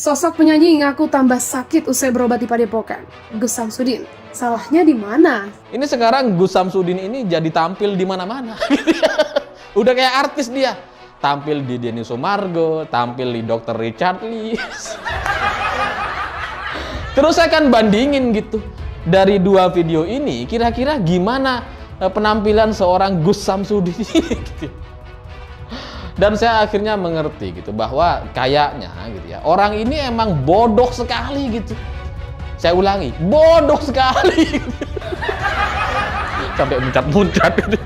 Sosok penyanyi ngaku tambah sakit usai berobat di Padepokan. Gus Samsudin, salahnya di mana? Ini sekarang Gus Samsudin ini jadi tampil di mana-mana. Udah kayak artis dia. Tampil di Denny Sumargo, tampil di Dr. Richard Lee. Terus saya kan bandingin gitu. Dari dua video ini, kira-kira gimana penampilan seorang Gus Samsudin ini gitu. Dan saya akhirnya mengerti gitu bahwa kayaknya gitu ya, orang ini emang bodoh sekali gitu. Saya ulangi, bodoh sekali. Sampai muncat-muncat gitu.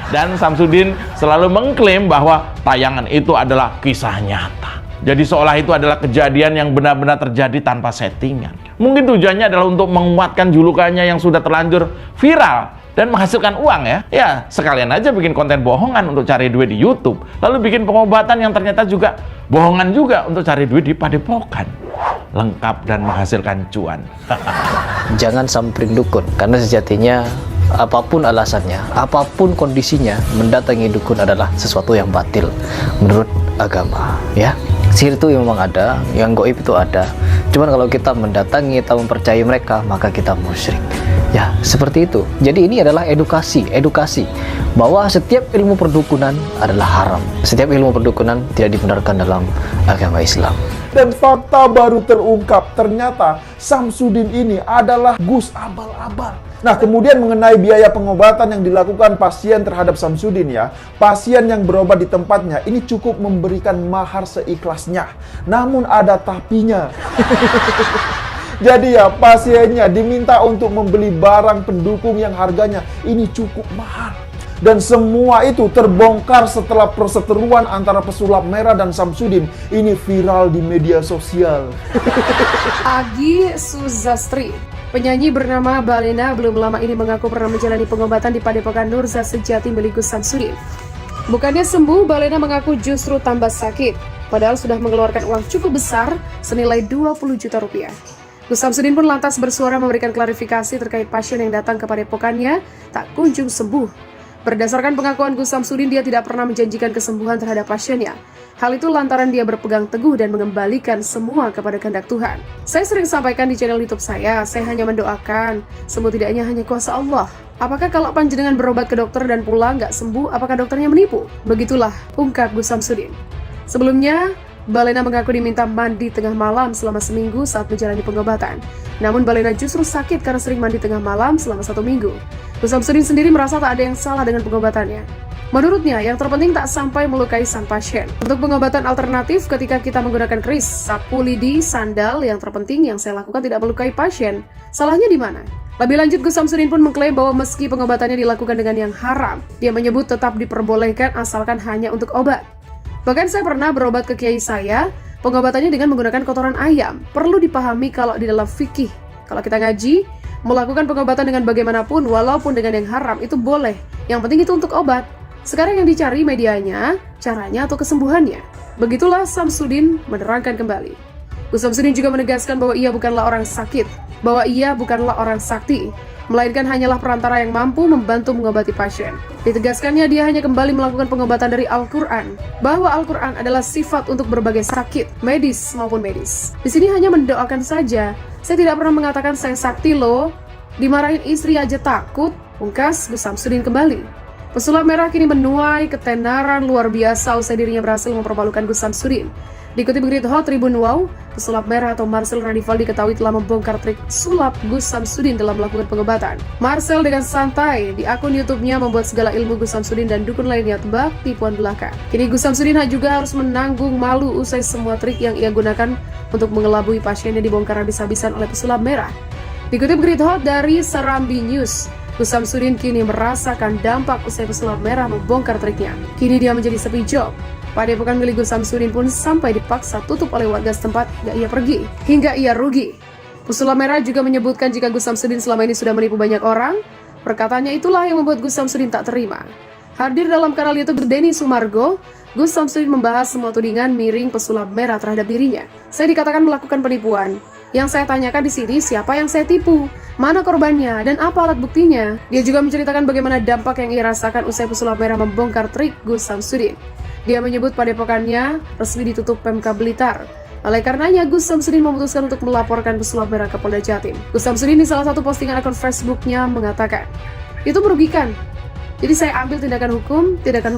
Dan Samsudin selalu mengklaim bahwa tayangan itu adalah kisah nyata. Jadi seolah itu adalah kejadian yang benar-benar terjadi tanpa settingan. Mungkin tujuannya adalah untuk menguatkan julukannya yang sudah terlanjur viral dan menghasilkan uang ya. Ya, sekalian aja bikin konten bohongan untuk cari duit di YouTube. Lalu bikin pengobatan yang ternyata juga bohongan juga untuk cari duit di Padepokan. Lengkap dan menghasilkan cuan. Jangan samperin dukun, karena sejatinya apapun alasannya, apapun kondisinya, mendatangi dukun adalah sesuatu yang batil menurut agama, ya. Sihir itu memang ada, yang gaib itu ada. Cuman kalau kita mendatangi atau mempercayai mereka, maka kita musyrik. Ya, seperti itu. Jadi ini adalah edukasi bahwa setiap ilmu perdukunan adalah haram. Setiap ilmu perdukunan tidak dibenarkan dalam agama Islam. Dan fakta baru terungkap, ternyata Samsudin ini adalah Gus abal-abal. Nah, kemudian mengenai biaya pengobatan yang dilakukan pasien terhadap Samsudin ya. Pasien yang berobat di tempatnya ini cukup memberikan mahar seikhlasnya. Namun ada tapinya. Jadi ya, pasiennya diminta untuk membeli barang pendukung yang harganya ini cukup mahal. Dan semua itu terbongkar setelah perseteruan antara pesulap merah dan Samsudin. Ini viral di media sosial. Agi Suzastri, penyanyi bernama Balena, belum lama ini mengaku pernah menjalani pengobatan di Padepokan Nurza Sejati milik Gus Samsudin. Bukannya sembuh, Balena mengaku justru tambah sakit. Padahal sudah mengeluarkan uang cukup besar senilai 20 juta rupiah. Gus Samsudin pun lantas bersuara memberikan klarifikasi terkait pasien yang datang ke Padepokannya tak kunjung sembuh. Berdasarkan pengakuan Gus Samsudin, dia tidak pernah menjanjikan kesembuhan terhadap pasiennya. Hal itu lantaran dia berpegang teguh dan mengembalikan semua kepada kehendak Tuhan. Saya sering sampaikan di channel YouTube saya hanya mendoakan, sembuh tidaknya hanya kuasa Allah. Apakah kalau panjenengan berobat ke dokter dan pulang nggak sembuh, apakah dokternya menipu? Begitulah ungkap Gus Samsudin. Sebelumnya, Balena mengaku diminta mandi tengah malam selama seminggu saat menjalani pengobatan. Namun Balena justru sakit karena sering mandi tengah malam selama 1 minggu. Gus Samsudin sendiri merasa tak ada yang salah dengan pengobatannya. Menurutnya, yang terpenting tak sampai melukai sang pasien. Untuk pengobatan alternatif, ketika kita menggunakan kris, sapu lidi, sandal, yang terpenting yang saya lakukan tidak melukai pasien. Salahnya di mana? Lebih lanjut, Gus Samsudin pun mengklaim bahwa meski pengobatannya dilakukan dengan yang haram, dia menyebut tetap diperbolehkan asalkan hanya untuk obat. Bahkan saya pernah berobat ke kiai saya, pengobatannya dengan menggunakan kotoran ayam. Perlu dipahami kalau di dalam fikih, kalau kita ngaji, melakukan pengobatan dengan bagaimanapun, walaupun dengan yang haram, itu boleh. Yang penting itu untuk obat. Sekarang yang dicari medianya, caranya atau kesembuhannya. Begitulah Samsudin menerangkan kembali. Gus Samsudin juga menegaskan bahwa ia bukanlah orang sakit, bahwa ia bukanlah orang sakti, melainkan hanyalah perantara yang mampu membantu mengobati pasien. Ditegaskannya, dia hanya kembali melakukan pengobatan dari Al-Quran, bahwa Al-Quran adalah sifat untuk berbagai sakit, medis maupun medis. Di sini hanya mendoakan saja. Saya tidak pernah mengatakan saya sakti loh. Dimarahin istri aja takut, ungkas Gus Samsudin kembali. Pesulap merah kini menuai ketenaran luar biasa usai dirinya berhasil mempermalukan Gus Samsudin. Dikutip Grid Hot Tribun Wow, pesulap merah atau Marcel Radival diketahui telah membongkar trik sulap Gus Samsudin dalam melakukan pengobatan. Marcel dengan santai di akun YouTube-nya membuat segala ilmu Gus Samsudin dan dukun lainnya tebak tipuan belaka. Kini Gus Samsudin juga harus menanggung malu usai semua trik yang ia gunakan untuk mengelabui pasiennya dibongkar habis-habisan oleh pesulap merah. Dikutip Grid Hot dari Serambi News, Gus Samsudin kini merasakan dampak usai pesulap merah membongkar triknya. Kini dia menjadi sepi job. Padepokan milik Gus Samsudin pun sampai dipaksa tutup oleh warga setempat hingga ia pergi, hingga ia rugi. Pesulap merah juga menyebutkan jika Gus Samsudin selama ini sudah menipu banyak orang. Perkataannya itulah yang membuat Gus Samsudin tak terima. Hadir dalam kanal YouTube Denny Sumargo, Gus Samsudin membahas semua tudingan miring pesulap merah terhadap dirinya. Saya dikatakan melakukan penipuan. Yang saya tanyakan di sini, siapa yang saya tipu? Mana korbannya? Dan apa alat buktinya? Dia juga menceritakan bagaimana dampak yang ia rasakan usai pesulap merah membongkar trik Gus Samsudin. Dia menyebut padepokannya resmi ditutup Pemkab Blitar. Oleh karenanya, Gus Samsudin memutuskan untuk melaporkan pesulap merah ke Polda Jatim. Gus Samsudin di salah satu postingan akun Facebooknya mengatakan, itu merugikan. Jadi saya ambil tindakan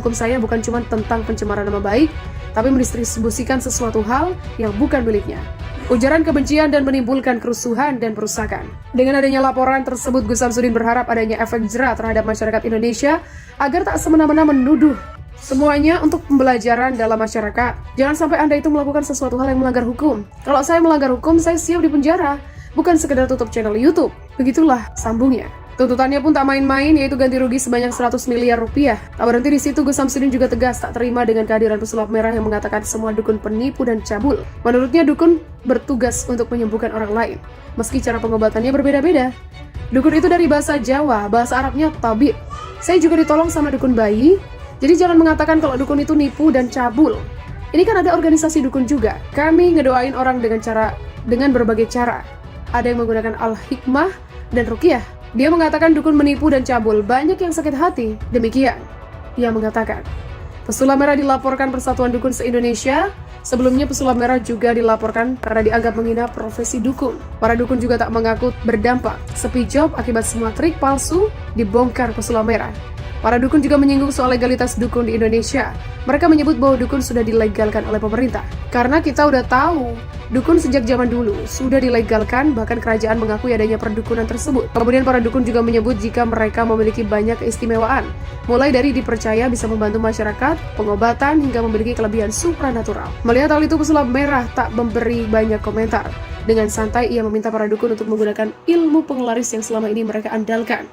hukum saya bukan cuma tentang pencemaran nama baik, tapi mendistribusikan sesuatu hal yang bukan miliknya. Ujaran kebencian dan menimbulkan kerusuhan dan perusakan. Dengan adanya laporan tersebut, Gus Samsudin berharap adanya efek jera terhadap masyarakat Indonesia agar tak semena-mena menuduh. Semuanya untuk pembelajaran dalam masyarakat. Jangan sampai Anda itu melakukan sesuatu hal yang melanggar hukum. Kalau saya melanggar hukum, saya siap dipenjara. Bukan sekedar tutup channel YouTube. Begitulah sambungnya. Tuntutannya pun tak main-main, yaitu ganti rugi sebanyak 100 miliar rupiah. Tak berhenti di situ, Gus Samsudin juga tegas tak terima dengan kehadiran pesulap merah yang mengatakan semua dukun penipu dan cabul. Menurutnya, dukun bertugas untuk menyembuhkan orang lain, meski cara pengobatannya berbeda-beda. Dukun itu dari bahasa Jawa, bahasa Arabnya tabib. Saya juga ditolong sama dukun bayi, jadi jangan mengatakan kalau dukun itu nipu dan cabul. Ini kan ada organisasi dukun juga. Kami ngedoain orang dengan berbagai cara. Ada yang menggunakan al-hikmah dan ruqyah. Dia mengatakan dukun menipu dan cabul, banyak yang sakit hati. Demikian dia mengatakan. Pesulap merah dilaporkan Persatuan Dukun se-Indonesia. Sebelumnya pesulap merah juga dilaporkan karena dianggap menghina profesi dukun. Para dukun juga tak mengaku berdampak. Sepi job akibat semua trik palsu dibongkar pesulap merah. Para dukun juga menyinggung soal legalitas dukun di Indonesia. Mereka menyebut bahwa dukun sudah dilegalkan oleh pemerintah. Karena kita udah tahu, dukun sejak zaman dulu sudah dilegalkan, bahkan kerajaan mengakui adanya perdukunan tersebut. Kemudian para dukun juga menyebut jika mereka memiliki banyak keistimewaan, mulai dari dipercaya bisa membantu masyarakat, pengobatan, hingga memiliki kelebihan supranatural. Melihat hal itu, pesulap merah tak memberi banyak komentar. Dengan santai, ia meminta para dukun untuk menggunakan ilmu penglaris yang selama ini mereka andalkan.